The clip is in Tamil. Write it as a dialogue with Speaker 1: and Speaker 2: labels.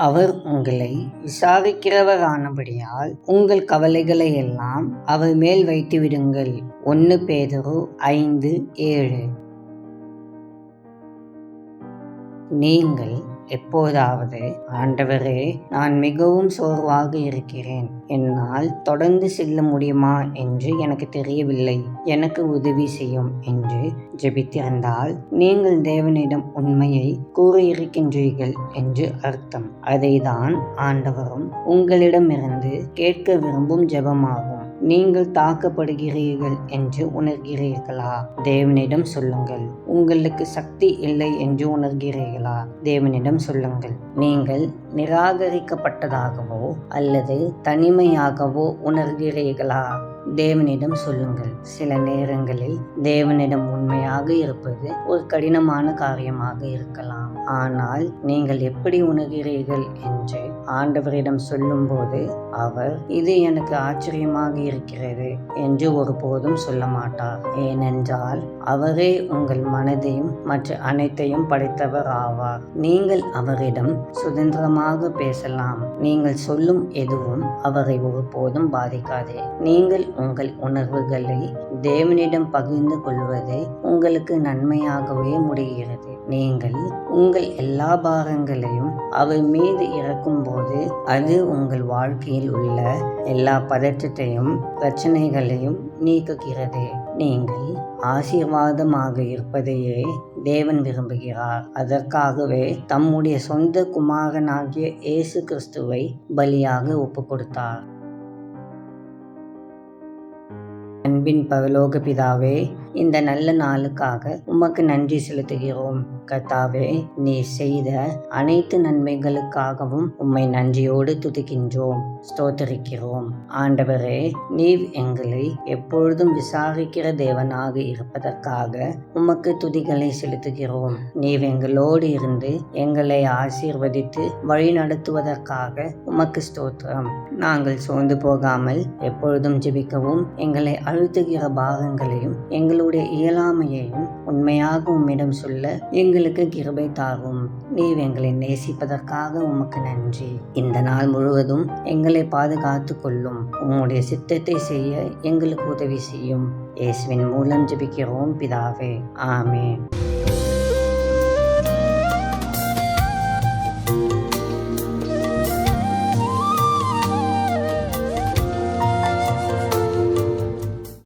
Speaker 1: அவர் உங்களை விசாரிக்கிறவரானபடியால் உங்கள் கவலைகளை எல்லாம் அவர் மேல் வைத்து விடுங்கள். 1 பேதுரு 5:7. நீங்கள் எப்போதாவது, ஆண்டவரே, நான் மிகவும் சோர்வாக இருக்கிறேன், என்னால் தொடர்ந்து செல்ல முடியுமா என்று எனக்கு தெரியவில்லை, எனக்கு உதவி செய்யும் என்று ஜெபித்திருந்தால் நீங்கள் தேவனிடம் உண்மையை கூறியிருக்கின்றீர்கள் என்று அர்த்தம். அதைதான் ஆண்டவரும் உங்களிடமிருந்து கேட்க விரும்பும் ஜெபமாகும். நீங்கள் தாக்கப்படுகிறீர்கள் என்று உணர்கிறீர்களா? தேவனிடம் சொல்லுங்கள். உங்களுக்கு சக்தி இல்லை என்று உணர்கிறீர்களா? தேவனிடம் சொல்லுங்கள். நீங்கள் நிராகரிக்கப்பட்டதாகவோ அல்லது தனிமையாகவோ உணர்கிறீர்களா? தேவனிடம் சொல்லுங்கள். சில நேரங்களில் தேவனிடம் உண்மையாக இருப்பது ஒரு கடினமான காரியமாக இருக்கலாம். ஆனால் நீங்கள் எப்படி உணர்கிறீர்கள் என்று ஆண்டவரிடம் சொல்லும்போது அவர் இது எனக்கு ஆச்சரியமாக இருக்கிறது என்று ஒருபோதும் சொல்ல மாட்டார். ஏனென்றால் அவரே உங்கள் மனதையும் மற்ற அனைத்தையும் படைத்தவர் ஆவார். நீங்கள் அவரிடம் சுதந்திரமாக பேசலாம். நீங்கள் சொல்லும் எதுவும் அவரை ஒருபோதும் பாதிக்காது. நீங்கள் உங்கள் உணர்வுகளை தேவனிடம் பகிர்ந்து கொள்வது உங்களுக்கு நன்மையாகவே முடிகிறது. நீங்கள் உங்கள் எல்லா பாரங்களையும் அவர் மீது இறக்கும்போது அது உங்கள் வாழ்க்கையில் உள்ள எல்லா பதற்றத்தையும் பிரச்சனைகளையும் நீக்குகிறது. நீங்கள் ஆசீர்வாதமாக இருப்பதையே தேவன் விரும்புகிறார். அதற்காகவே தம்முடைய சொந்த குமாரனாகிய இயேசு கிறிஸ்துவை பலியாக ஒப்பு கொடுத்தார். அன்பின் பரலோக பிதாவே, இந்த நல்ல நாளுக்காக உமக்கு நன்றி செலுத்துகிறோம். கர்த்தாவே, நீ செய்த அனைத்து நன்மைகளுக்காகவும் உம்மை நன்றியோடு துதிக்கின்றோம், ஸ்தோத்தரிக்கிறோம். ஆண்டவரே, நீர் எங்களை எப்பொழுதும் விசாரிக்கிற தேவனாக இருப்பதற்காக உமக்கு துதிகளை செலுத்துகிறோம். நீர் எங்களோடு இருந்து எங்களை ஆசீர்வதித்து வழி நடத்துவதற்காக உமக்கு ஸ்தோத்திரம். நாங்கள் சோர்ந்து போகாமல் எப்பொழுதும் ஜெபிக்கவும் எங்களை அழுத்துகிற பாகங்களையும் எங்களுடைய இயலாமையையும் உண்மையாக உம்மிடம் சொல்ல எங்களுக்கு கிருபை தாரும். நீர் எங்களை நேசிப்பதற்காக உமக்கு நன்றி. இந்த நாள் முழுவதும் எங்களை பாதுகாத்து கொள்ளும். உம்முடைய சித்தத்தை செய்ய எங்களுக்கு உதவி செய்யும். இயேசுவின் மூலம் ஜெபிக்கிறோம் பிதாவே, ஆமென்.